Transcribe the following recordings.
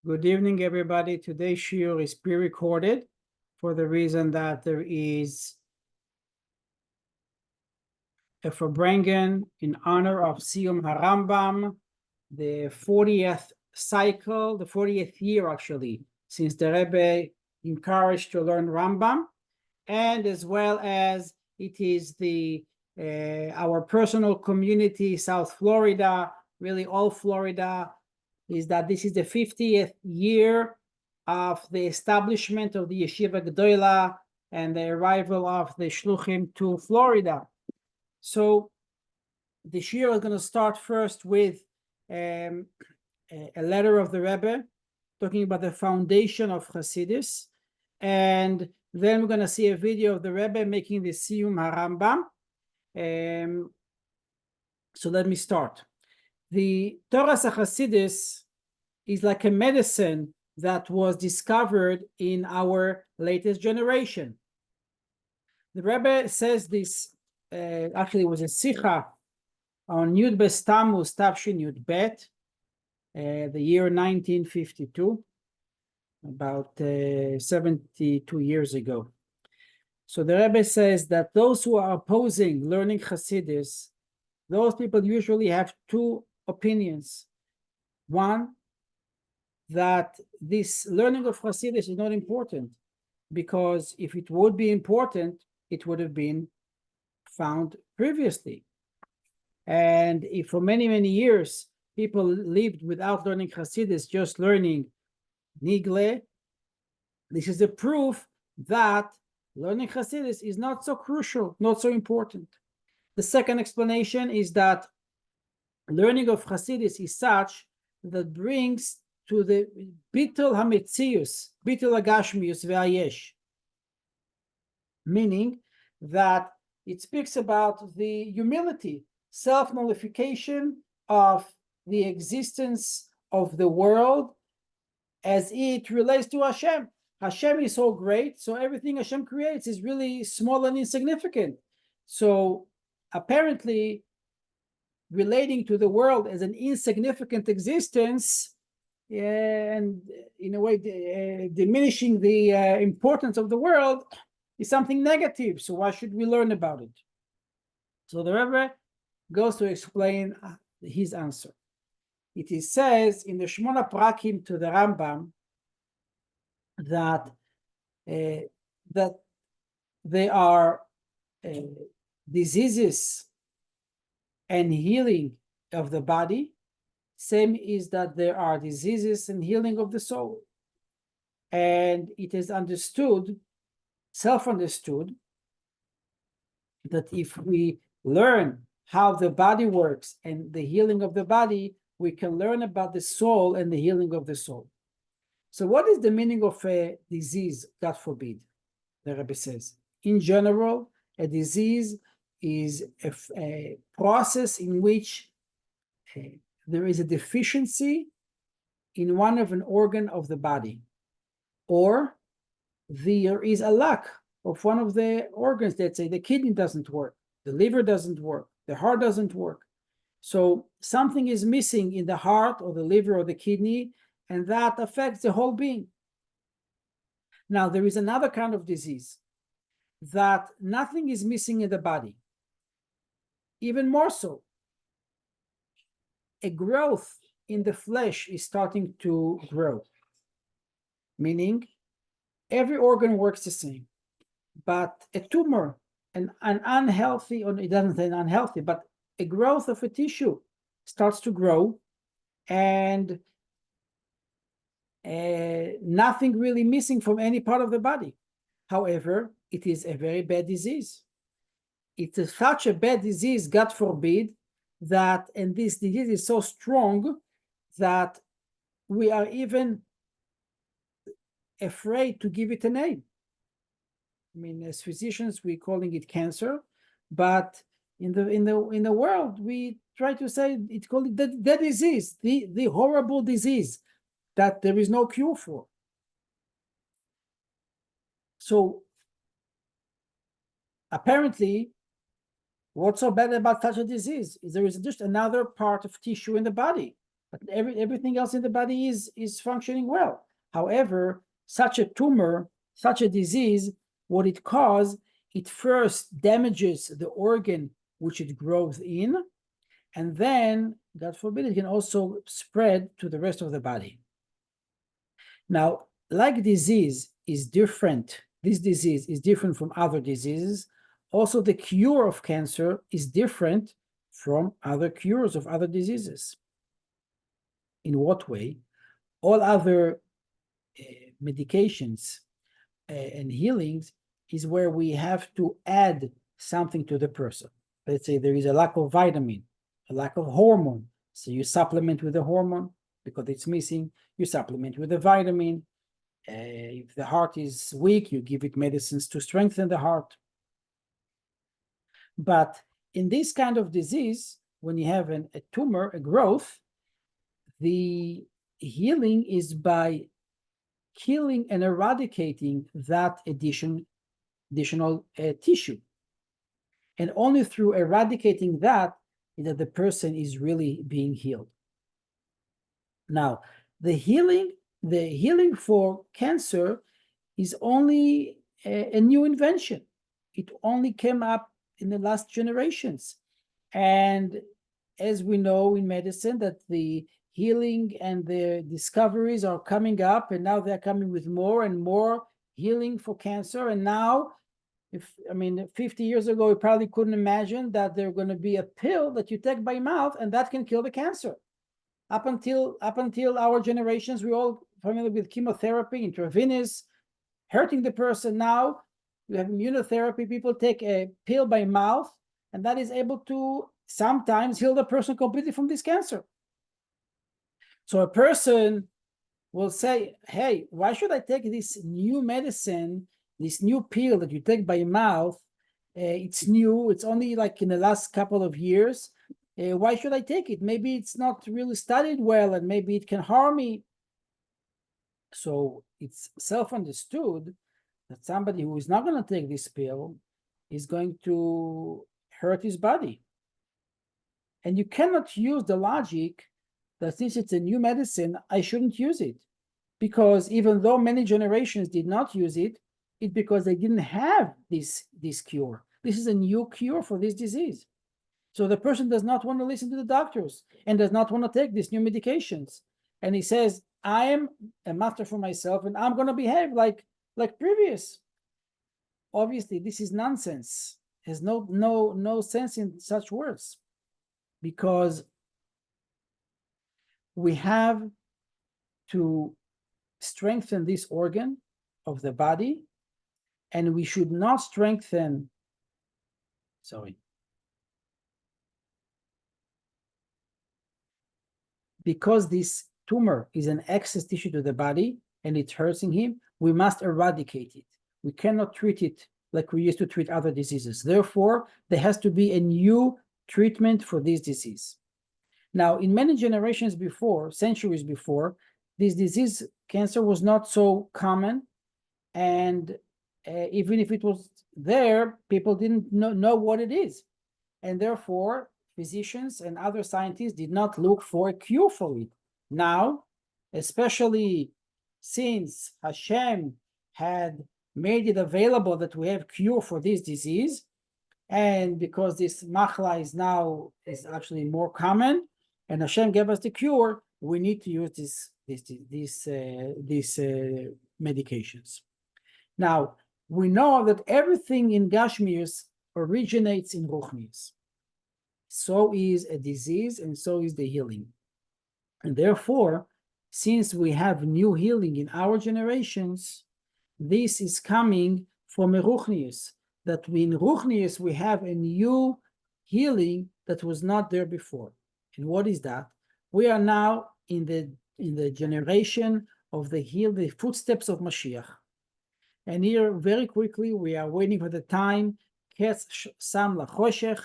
Good evening, everybody. Today's Shiur is pre-recorded for the reason that there is a Farbrengen in honor of Sium Harambam, the 40th cycle, the 40th year actually, since the Rebbe encouraged to learn Rambam, and as well as it is our personal community, South Florida, really all Florida, is that this is the 50th year of the establishment of the Yeshiva Gedola and the arrival of the Shluchim to Florida. So the Shiur is going to start first with a letter of the Rebbe talking about the foundation of Chassidus, and then we're going to see a video of the Rebbe making the Sium Harambam. So let me start. The Torah Chassidus is like a medicine that was discovered in our latest generation. The Rebbe says this, actually it was a Sicha on Yud Bes Tammuz Tafshin Yud Bet, the year 1952, about 72 years ago. So the Rebbe says that those who are opposing learning Chassidus, those people usually have two opinions. One, that this learning of Chassidus is not important, because if it would be important, it would have been found previously. And if for many, many years people lived without learning Chassidus, just learning Nigle, this is a proof that learning Chassidus is not so crucial, not so important. The second explanation is that learning of Chassidus is such that brings to the Bitul HaMetzius, Bitul HaGashmius Ve'ayesh, meaning that it speaks about the humility, self-nullification of the existence of the world as it relates to Hashem. Hashem is so great, so everything Hashem creates is really small and insignificant. So apparently, relating to the world as an insignificant existence, and in a way diminishing the importance of the world is something negative. So why should we learn about it? So the Rebbe goes to explain his answer. It says in the Shmona Prakim to the Rambam that there are diseases and healing of the body. Same is that there are diseases and healing of the soul. And it is understood, self-understood, that if we learn how the body works and the healing of the body, we can learn about the soul and the healing of the soul. So what is the meaning of a disease, God forbid? The Rebbe says, in general, a disease is a process in which there is a deficiency in one of an organ of the body, or there is a lack of one of the organs. Let's say the kidney doesn't work, the liver doesn't work, the heart doesn't work. So something is missing in the heart or the liver or the kidney, and that affects the whole being. Now, there is another kind of disease that nothing is missing in the body. Even more so, a growth in the flesh is starting to grow, meaning every organ works the same, but a tumor, an unhealthy, or it doesn't say unhealthy, but a growth of a tissue starts to grow, and nothing really missing from any part of the body. However, it is a very bad disease. It's such a bad disease, God forbid, that, and this disease is so strong that we are even afraid to give it a name. I mean, as physicians, we're calling it cancer, but in the world, we try to say it's called the disease, the horrible disease that there is no cure for. So apparently, what's so bad about such a disease is there is just another part of tissue in the body. but everything else in the body is functioning well. However, such a tumor, such a disease, what it causes, it first damages the organ which it grows in, and then, God forbid, it can also spread to the rest of the body. Now, like disease is different, this disease is different from other diseases, also the cure of cancer is different from other cures of other diseases. In what way? All other medications and healings is where we have to add something to the person. Let's say there is a lack of vitamin, a lack of hormone. So you supplement with a hormone because it's missing. You supplement with a vitamin. If the heart is weak, you give it medicines to strengthen the heart. But in this kind of disease, when you have a tumor, a growth, the healing is by killing and eradicating that additional tissue. And only through eradicating that the person is really being healed. Now, the healing for cancer is only a new invention. It only came up in the last generations. And as we know in medicine, that the healing and the discoveries are coming up, and now they're coming with more and more healing for cancer. And now, 50 years ago, we probably couldn't imagine that there's going to be a pill that you take by mouth and that can kill the cancer. Up until our generations, we're all familiar with chemotherapy, intravenous, hurting the person. Now we have immunotherapy. People take a pill by mouth, and that is able to sometimes heal the person completely from this cancer. So a person will say, hey, why should I take this new medicine, this new pill that you take by mouth? It's new. It's only like in the last couple of years. Why should I take it? Maybe it's not really studied well, and maybe it can harm me. So it's self-understood that somebody who is not going to take this pill is going to hurt his body. And you cannot use the logic that since it's a new medicine, I shouldn't use it. Because even though many generations did not use it, it's because they didn't have this cure. This is a new cure for this disease. So the person does not want to listen to the doctors and does not want to take these new medications. And he says, I am a master for myself and I'm going to behave like previous. Obviously, this is nonsense. There's no sense in such words, because we have to strengthen this organ of the body, and we should not strengthen, because this tumor is an excess tissue to the body and it's hurting him, we must eradicate it. We cannot treat it like we used to treat other diseases. Therefore, there has to be a new treatment for this disease. Now, in many generations before, centuries before, this disease, cancer, was not so common. And even if it was there, people didn't know what it is. And therefore, physicians and other scientists did not look for a cure for it. Now, especially since Hashem had made it available that we have cure for this disease, and because this machla is actually more common, and Hashem gave us the cure, we need to use these medications. Now, we know that everything in Gashmius originates in Ruchnius. So is a disease, and so is the healing. And therefore, since we have new healing in our generations, this is coming from a Ruchnius. That in Ruchnius we have a new healing that was not there before. And what is that? We are now in the generation of the footsteps of Mashiach. And here, very quickly, we are waiting for the time, Sam Lachoshech,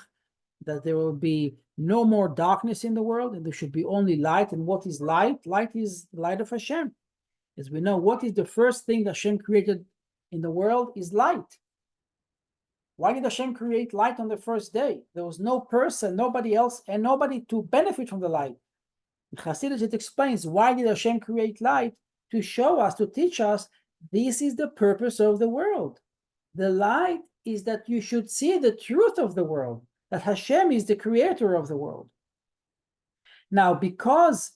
that there will be no more darkness in the world, and there should be only light. And what is light? Light is the light of Hashem. As we know, what is the first thing that Hashem created in the world is light. Why did Hashem create light on the first day? There was no person, nobody else, and nobody to benefit from the light. In Chassidus, it explains why did Hashem create light? To show us, to teach us, this is the purpose of the world. The light is that you should see the truth of the world, that Hashem is the creator of the world. Now, because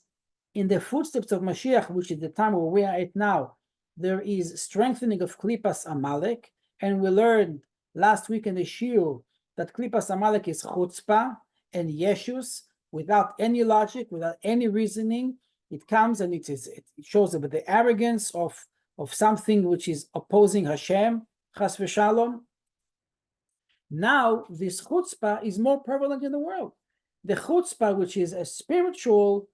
in the footsteps of Mashiach, which is the time where we are at now, there is strengthening of Klipas Amalek, and we learned last week in the Shiur that Klipas Amalek is chutzpah and yeshus, without any logic, without any reasoning. It comes and it shows the arrogance of something which is opposing Hashem, chas v'shalom. Now, this chutzpah is more prevalent in the world. The chutzpah, which is a spiritual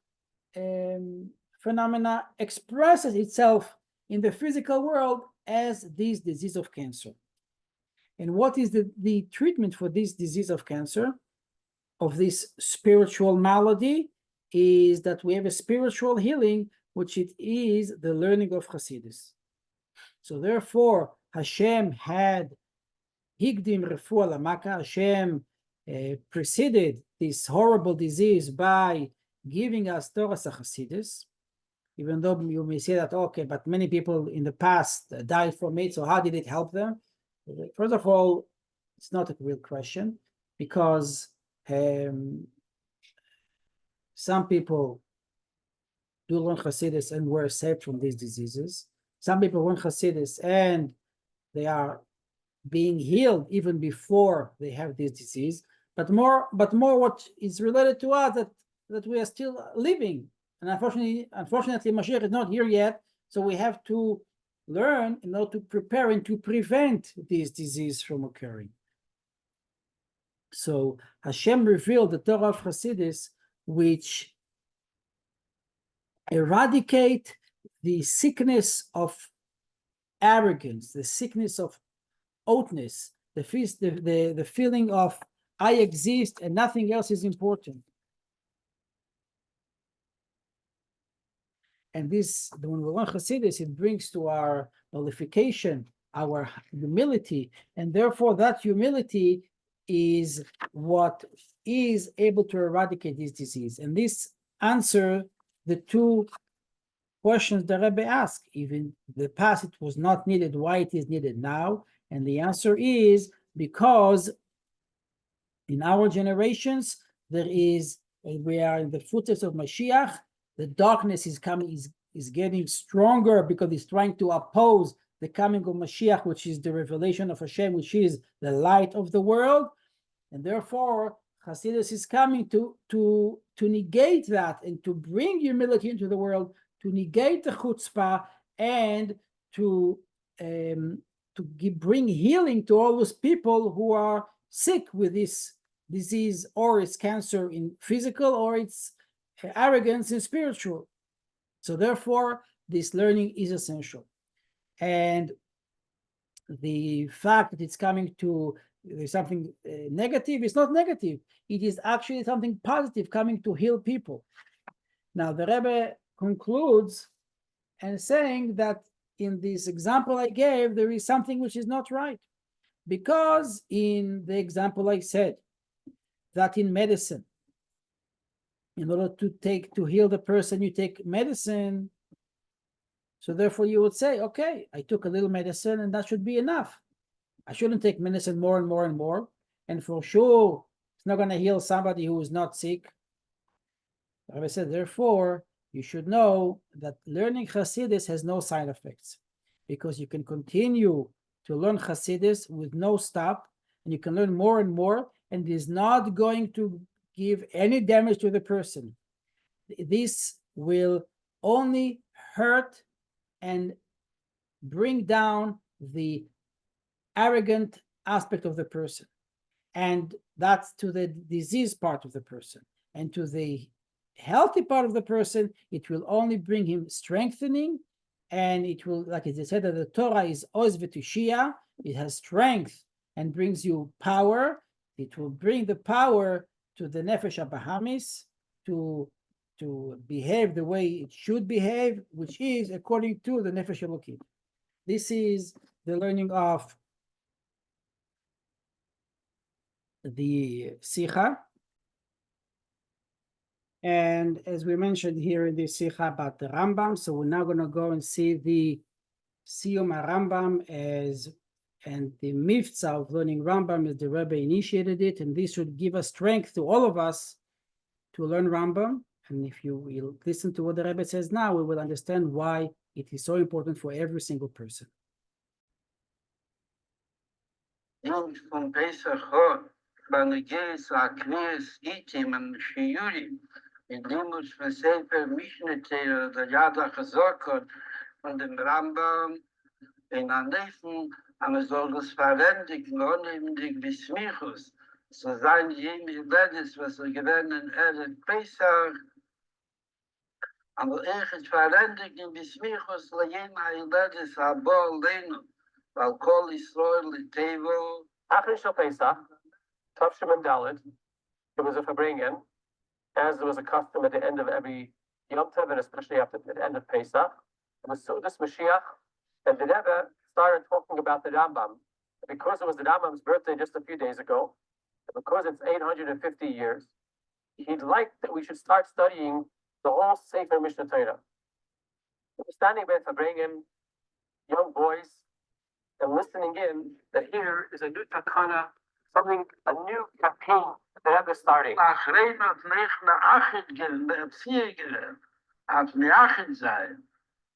phenomena, expresses itself in the physical world as this disease of cancer. And what is the treatment for this disease of cancer, of this spiritual malady, is that we have a spiritual healing, which it is the learning of Chassidus. So therefore, Hashem had Higdim Refuah Lamaka. Hashem preceded this horrible disease by giving us Torah Chassidus, even though you may say that, okay, but many people in the past died from it, so how did it help them? First of all, it's not a real question, because some people do learn Chassidus and were saved from these diseases. Some people learn Chassidus and they are being healed even before they have this disease. But more what is related to us, that we are still living. And unfortunately, Mashiach is not here yet, so we have to learn in order to prepare and to prevent this disease from occurring. So Hashem revealed the Torah of Chassidus, which eradicate the sickness of arrogance, the sickness of outness, the feeling of I exist and nothing else is important. And this, when we learn Chassidus, it brings to our nullification, our humility, and therefore that humility is what is able to eradicate this disease. And this answer the two questions the Rebbe asked. Even in the past it was not needed, why it is needed now? And the answer is because in our generations we are in the footsteps of Mashiach. The darkness is coming, is getting stronger because it's trying to oppose the coming of Mashiach, which is the revelation of Hashem, which is the light of the world. And therefore, Chassidus is coming to negate that and to bring humility into the world, to negate the chutzpah, and to bring healing to all those people who are sick with this disease, or it's cancer in physical, or it's arrogance in spiritual. So therefore, this learning is essential. And the fact that it's coming to something negative, it's not negative. It is actually something positive coming to heal people. Now, the Rebbe concludes and saying that in this example I gave, there is something which is not right. Because in the example I said, that in medicine, in order to heal the person, you take medicine. So therefore you would say, okay, I took a little medicine and that should be enough. I shouldn't take medicine more and more and more. And for sure, it's not going to heal somebody who is not sick. I said, therefore, you should know that learning Chassidus has no side effects, because you can continue to learn Chassidus with no stop, and you can learn more and more, and it is not going to give any damage to the person. This will only hurt and bring down the arrogant aspect of the person, and that's to the disease part of the person. And to the healthy part of the person, it will only bring him strengthening, and it will, like it is said, that the Torah is oz v'tushia, it has strength and brings you power. It will bring the power to the nefesh abahamis to behave the way it should behave, which is according to the nefesh elokim. This is the learning of the Sikha. And as we mentioned here in this Sikha about the Rambam, so we're now going to go and see the Sium Harambam and the Mifza of learning Rambam as the Rebbe initiated it, and this should give us strength to all of us to learn Rambam. And if you will listen to what the Rebbe says now, we will understand why it is so important for every single person. Von Pesach Banagis, Aknis, Itim, and Shiuri, in Limus, Vesefer, Mishnete, the Yada Chazokot, von dem Rambam, in Anefen, am soll das verwendigen, unheimlich Bismichus, so sein jemi Ledes, was gewinnen, Pesach, aber verwendigen Bismichus, lejema Ledes, Abol, Lenu, weil Kol Yisrael, Tevo, After Shal Pesach, Tav Shimon Dalet, it was a Fabringen, as there was a custom at the end of every Yom Tov, and especially after the end of Pesach. It was Sudas Mashiach, and the Rebbe started talking about the Rambam. Because it was the Rambam's birthday just a few days ago, and because it's 850 years, he'd like that we should start studying the whole Sefer Mishnah Torah. We were standing with Fabringen, young boys, and listening in that here is a new takana, something, a new campaign that the Rebbe is starting.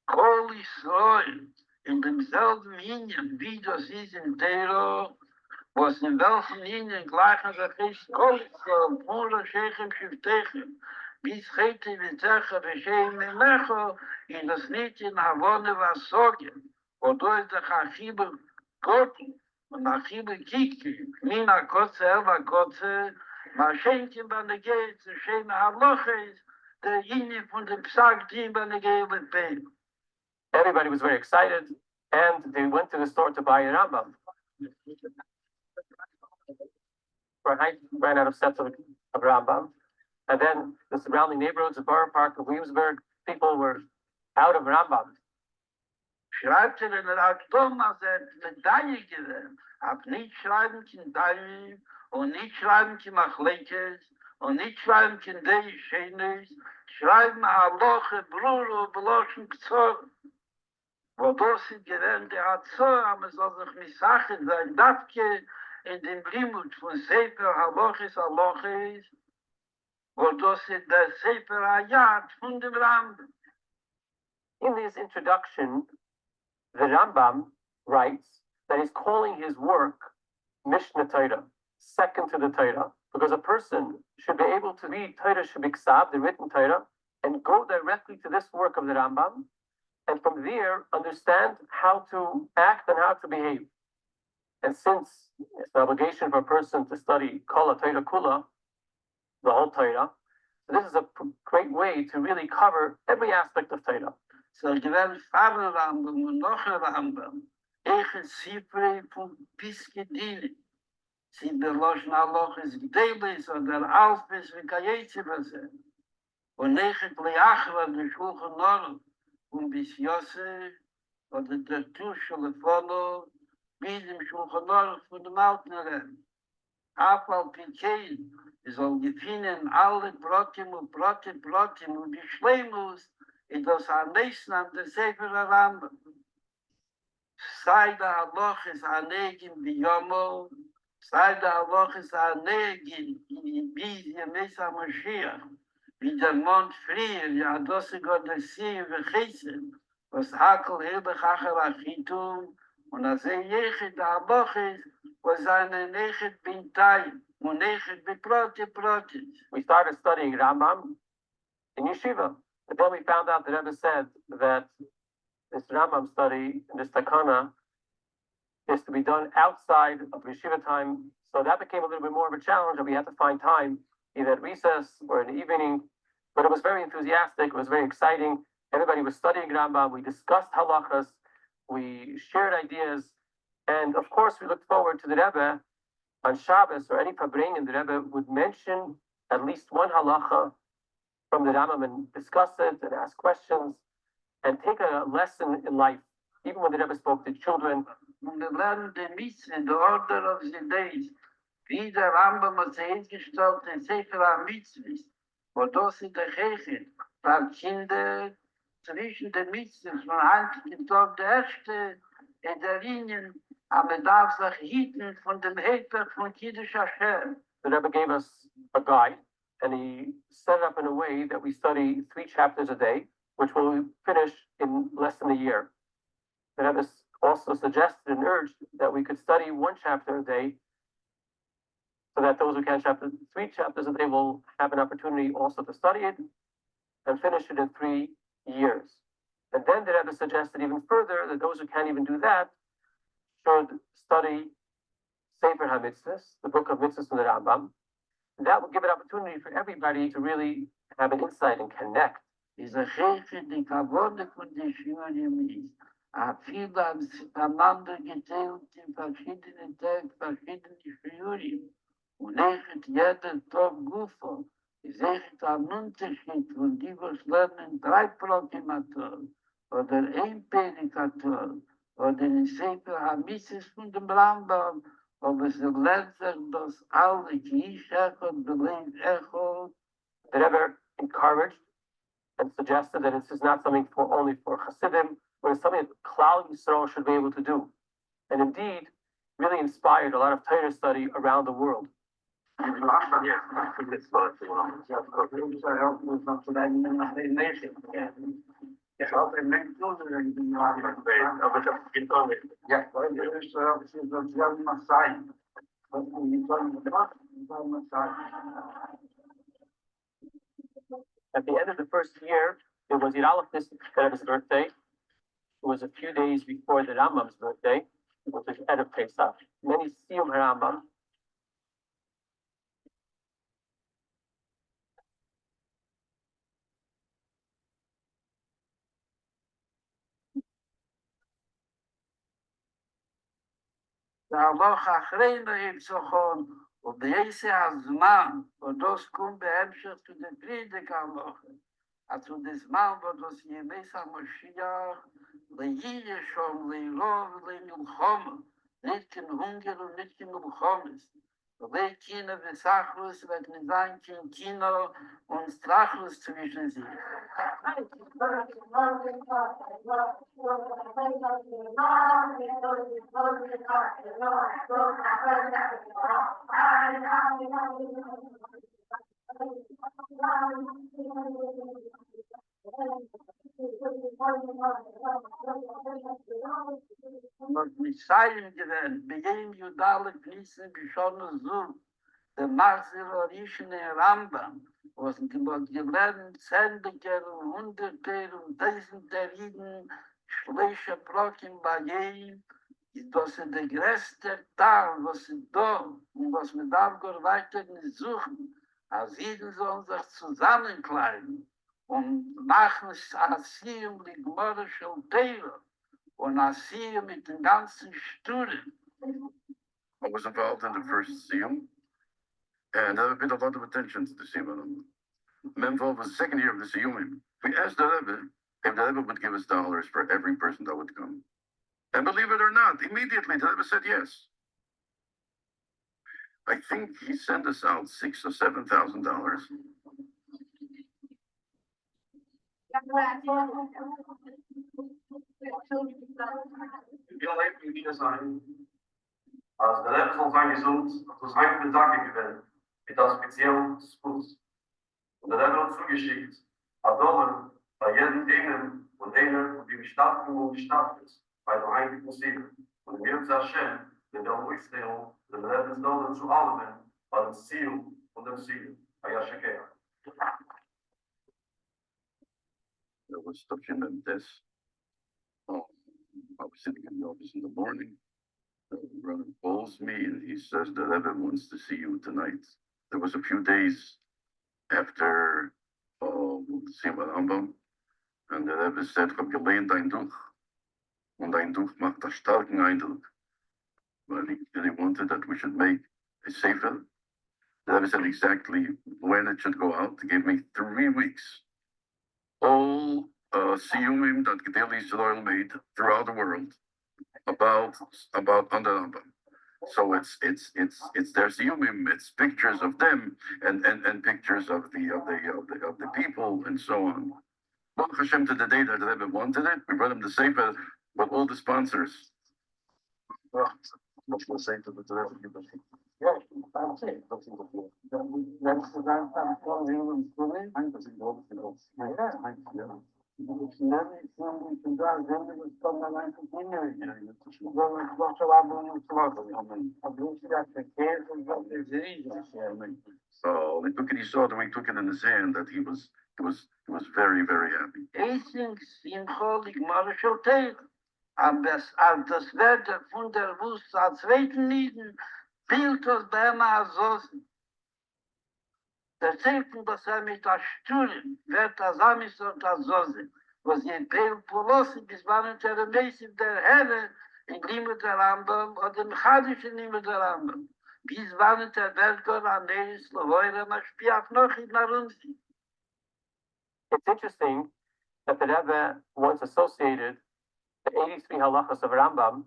Kol Yisrael, in demselben Linien, wie das ist in Teiro, was in welchen Linien gleichen sich ist, Kol Yisrael, Pura Shechem Shiftechem, bis heute wird Zecher Beshem Mecho, in das nicht in Havone was sagen, wodurch der Achibel Gott und Achibel Kiki, Mina Kotze, Elva Kotze, ma Schenken bei der Geld, zu Shem Haloches, der Linie von dem Psag, die bei der Geld mit Bein. Everybody was very excited, and they went to the store to buy a Rambam. Ran out of sets of Rambam, and then the surrounding neighborhoods of Borough Park of Williamsburg, people were out of Rambam. Schreibt in der Thomas, Medaille gewählt. Hab nicht schreiben kein Daille, und nicht schreiben kein Machlekes, und nicht schreiben kein Dei Schenes, schreiben Aloche, Bruro, Beloschen, Kzor. Wo das ist gewählt, der hat so, aber es soll sich nicht Sachen sein, Datke in dem Limut von Sefer Aloches, wo das ist der Sefer Ayat von dem Rambam. In his introduction, the Rambam writes that he's calling his work Mishnah Torah, second to the Torah, because a person should be able to read Torah Shabbat, the written Torah, and go directly to this work of the Rambam, and from there understand how to act and how to behave. And since it's an obligation for a person to study Kala Torah Kula, the whole Torah, so this is a great way to really cover every aspect of Torah. So gewählt Pfarrer Rambam und noch ein Rambam, Sifre von Piske Sie beloschen Aloches Gdeles oder Alpes wie Kajezibase. Und Leachwa der Schulchen Nord, und bis Yosef, oder der Tuschele Fono, bis im Schulchen Nord von dem Alten Rennen. Afal Pikein, es soll gefinnen alle Brotim und die Schleimus, in das Arneisen an der Sefer Rambam. Sei da Aloches Anegin Biyomo, sei da Aloches Anegin in Bizia Mesa Mashiach, wie der Mond frier, ja dosse Gott der Sium vergessen, was Hakel Hilbech Acher Achitum, und als Jechet da Aloches, was seine Nechet Bintai, und Nechet Biprotis. We started studying Rambam in Yeshiva. And then we found out that Rebbe said that this Rambam study, this takana, is to be done outside of yeshiva time. So that became a little bit more of a challenge, and we had to find time, either at recess or in the evening. But it was very enthusiastic. It was very exciting. Everybody was studying Rambam. We discussed halachas. We shared ideas. And of course, we looked forward to the Rebbe on Shabbos or any Fabringen. The Rebbe would mention at least one halacha from the Rambam and discuss it and ask questions and take a lesson in life. Even when the Rebbe spoke to children. Und wir lernen die Mitzvah, the order of the days. Wie der Rambam hat sich hingestellt in Sefer HaMitzvahs, wo das in der Kirche, weil Kinder zwischen den Mitzvahs von heiligen Tag der erste in der Linien, aber darf sich hüten von dem Hefer von Kiddush Hashem. The Rebbe gave us a guide, and he set it up in a way that we study 3 chapters a day, which will finish in less than a year. The Rebbe also suggested and urged that we could study 1 chapter a day, so that those who can chapter 3 chapters a day will have an opportunity also to study it and finish it in 3 years. And then the Rebbe suggested even further that those who can't even do that should study Sefer HaMitzvahs, the book of mitzvahs from the Harambam. That would give an opportunity for everybody to really have an insight and connect. Diese Kirche, die Kavode von den Shiurim ist, viele haben sich einander geteilt in verschiedene Tage, verschiedene Shiurim. Und echt jeder Tag Gufo, ist echt ein Unterschied von die, was lernen 3 Brocken am Tag, oder 1 Perik am Tag, oder in Sefer HaMitzvahs von dem Rambam, aber sie lernt sich das alle, die ich und belebt Echot. The Rebbe encouraged and suggested that this is not something only for Hasidim, but it's something that Klal Yisrael should be able to do. And indeed, really inspired a lot of Torah study around the world. At the end of the first year, it was Yiralef Rebbe's birthday. It was a few days before the Rambam's birthday, which is Erev Pesach. Many Sium Harambam. Der Loch achreiner heeft zo gewoon op deze הזמן, ודוס קום בהמשך zu den Predigerlochen. Also das Mal, wo das Jemes HaMoshiach lehiye schon, leilov, leilchome, nicht in Hunger und nicht in Milchomes. Weil Kino Besachlus wird nicht sein, kein Kino und Strachlus zwischen sich. Und mit Sium gewählt, bei jedem Judale fließen Bishonen so, der Marziorischen Harambam, was gelernt, Zendiger und Hunderter und Tausender Jiden, schlechte Brocken bei jedem, das ist der größte Teil, was ist da und was wir darf gar weiter nicht suchen, als Jeden sollen sich zusammenkleiden und machen es als Sium die Gmorre schon Teile und als Sium mit den ganzen Sturen. I was involved in the first Sium, and there been a lot of attention to the Sium. I'm involved with the second year of the Siumim. We asked the Rebbe if the Rebbe would give us dollars for every person that would come. And believe it or not, immediately the Rebbe said yes. I think he sent us out $6,000 or $7,000. Heel even wieder sein. Als de Rebbe van zijn gezond, dat was eigenlijk de dagen gewend, met dat speciaal spoed. Und der Rebbe hat zugeschickt, $1 bei jedem einen und einer, die gestatten und gestattet, bei dem heiligen Sieg. Und mir zu Hashem, den der Uixtehung, den Rebbe's Dollar zu allem, bei dem Sium und dem Sieg. Ayashakea. There was such an death. I was sitting in the office in the morning. The brother calls me and he says the Rebbe wants to see you tonight. There was a few days after Sium Harambam, and the Rebbe said, "Hab gelehnt dein Duch, und dein Duch macht einen starken Eindruck." But he really wanted that we should make a sefer. The Rebbe said exactly when it should go out. He gave me 3 weeks. All Siumim that Gedel Yisrael made throughout the world about Harambam. So it's their Siumim, it's pictures of them and pictures of the people and so on. Baruch Hashem, to the day that the Rebbe wanted it, we brought him the Sefer with all the sponsors. What's the Sefer that the Rebbe gave us? Ja, that's it. That's the time I'm calling him to me. I'm just involved in it. Yeah. It's never something to do. Then it was come along to dinner. Well, it's not so I'm going to talk. I believe that the care of the disease. So they took it, he saw the way he took it in his hand that he was very, very happy. Eisings in Holig Marshall Taylor. Als das Wetter von der Wüste als zweiten Lieden fehlt das bei einer Azosen. Der Zeichen, dass mit der Stuhl wird das Amis und Azosen, was je Peil Polosi bis wann der Mäßig der Herre in Limit der Rambam oder im Chadisch in Limit der Rambam. Bis wann der Weltgott an der Slovoire Maschpiach noch in Narunzi. It's interesting that the Rebbe once associated the 83 halachas of Harambam,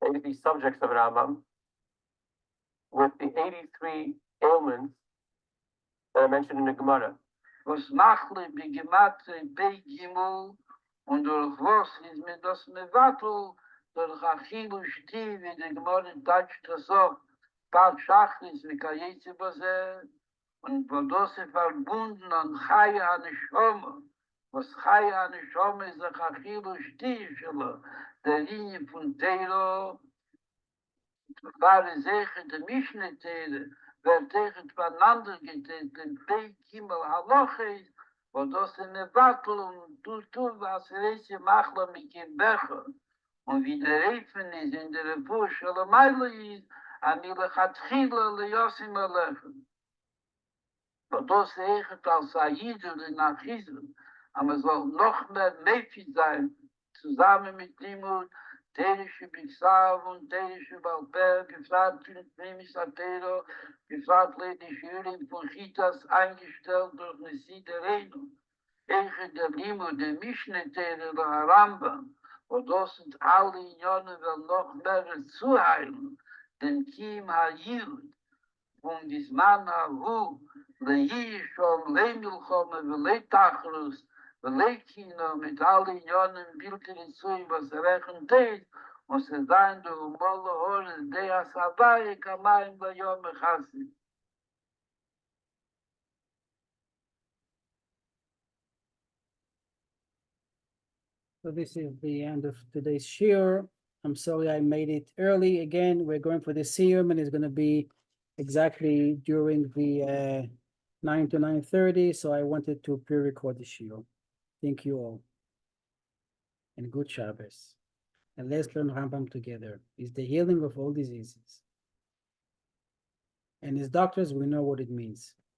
the 83 subjects of Harambam, with the 83 ailments that are mentioned in the Gemara. Was machle begematre bei Gimel und durch was ist mir das Mevatel durch Achilu Shti wie der Gemara in Deutsch das so Pat Schachlis wie Kajitze Bose und wo das verbunden an Chaya Anishoma was Chaya Anishoma ist der Achilu Shti shelo der Linie von Teiro war sicher der Mischne-Teire wer tegen voneinander geteilt den Pei Kimmel Haloche, wo das in der Wattel und du was Reise Machla mit dem Becher. Und wie der Reifen ist in der Refusch, alle Meile ist, an ihre Chatchila le Yosim Alechen. Wo das echt als Said oder nach Israel, aber soll noch mehr Nefis sein, zusammen mit Limut, Terische Bixav und Terische Balper, gefragt in Primis Atero, gefragt Lady Shiur in Puchitas, eingestellt durch Nessi der Reino. Eche der Limo, der Mischne-Tere, der Harambam, wo das sind alle Unionen, will noch mehr zuheilen, den Kim HaYiud, dis Mann HaHu, Leishom, Leimilchom, Leitachrus, Lekino mit allen Jonen Bildern zu, was rechnen tät, und sie sein, du Molle Hores, der Sabai, Kamaim, Bayom, Chassid. So this is the end of today's Shiur. I'm sorry I made it early. Again, we're going for the Sium, and it's going to be exactly during the 9 to 9:30. So I wanted to pre-record the Shiur. Thank you all. And good Shabbos. And let's learn Harambam together. It's the healing of all diseases. And as doctors, we know what it means.